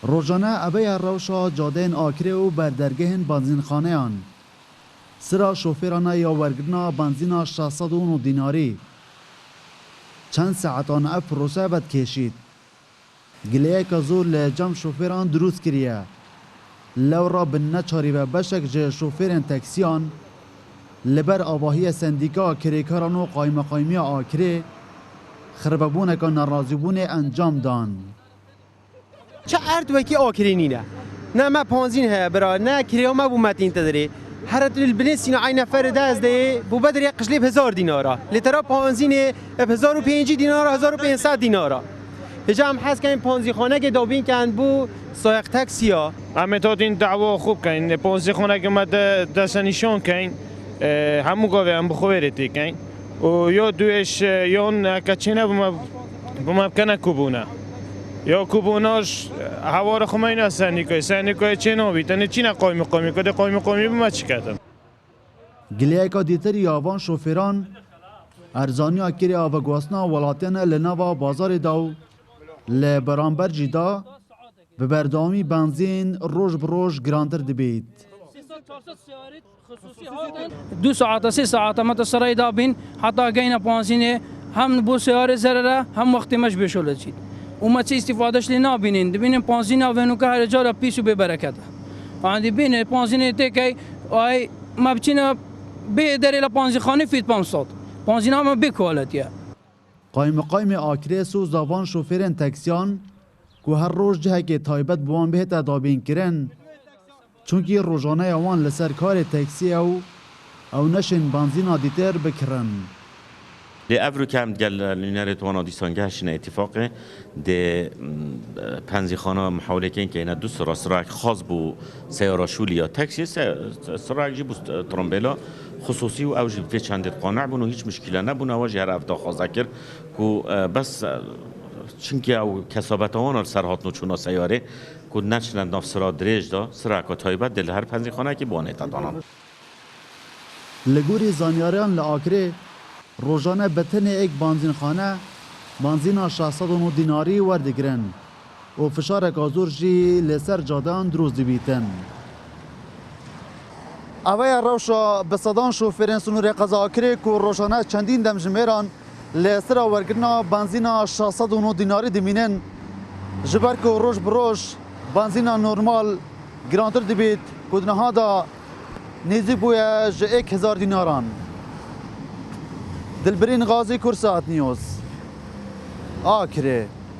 روزانه ابی روشا جادین آکره و بردرگهن بنزینخانه آن سرا شوفرانه یا ورگرنا بنزینا 609 دیناری چند ساعتان اف پروسه بد کشید. گلیه که زور لجام شوفران دروست کریه. لو را بن نچاری و بشک جه شوفرین تکسیان لبر آواهی سندیکا کریکاران و قایمه آکره خرببونه که نرازیبونه انجام دان. چه ارد وکی آکرینی نه ما پانزین ها برا نه کریا ما بو متین تدری هر البنسین عین فرد از ده بو بدر یک قشلیب 1000 دینارا لترا پانزین 1005 دینارا 1500 دینارا هجام حس کن پانزی خانه که دابین کن بو سایق تاکسیا امتاد این دعوا خوب کن پانزی خانه که مد دستنیشان کن همو گاوه هم بخویرتی کن و یا دویش یا کچینه بمکنه کوبونه یا کوبوناش هوار خمینه سندیکای چه نابی تنه چی نه قایمی کده قایمی بما چی کردن گلیه که دیتر یاوان شوفران ارزانی اکری آوگواسنا ولاتین لنوا بازار داو لبرانبر جدا به بردامی بنزین روز بروز گرانتر دبید 2 ساعت 3 ساعت ما تسرای دابین حتی گینا پانزینه هم بو سیاره زرره هم وقتی مش بشوله چید وما چه استفادهش لی نابینین دبینین پانزینا ونو که هر جا را پیسو به برکت عندي بين پانزینه تکی آی ما بچینه به دری ل پانزی خانه فیت 500 پانزینا ما به کوالتیه قایم آکره سو زاوان شوفرین تکسیان که هر روز جه که تایبت بوان به تدابین کرن چونکی روزانه اوان لسر کار تکسی او نشن بنزینا دیتر بکرن لأفرو كام قال لنريد وانا دي سانجاشنا اتفاقه ده پنزیخانه محاوله کن که اینا دو سراک خاص بو سیاره شولی یا تاکسی سراک جی بو ترامبیلا خصوصی و اوجی في چند قانع بونو هیچ مشکل نبونه و جهر افتا خواه ذکر که بس چونکه او کسابت آن سرهات نوچونا سیاره که نچنن ناف سرا دریج دا سراک و تایبت دل هر پنزیخانه که بانه تدانان لگوری زانیاریان لآکره روزانه بتن یک بنزینخانه بنزینا 609 دیناری وردگرن و فشار گازور جی لسر جادان دروز دیبیتن. اوه روشا بصدان شوفرین سنور قضا کری که روزانه چندین دم جمیران لسر ورگرنا بنزینا 609 دیناری دمینن جبر که روز بروش بنزینا نورمال گرانتر دیبیت کدنها دا نیزی بویا جه 1000 دیناران. دلبرین غازی کرسات نیوز آکره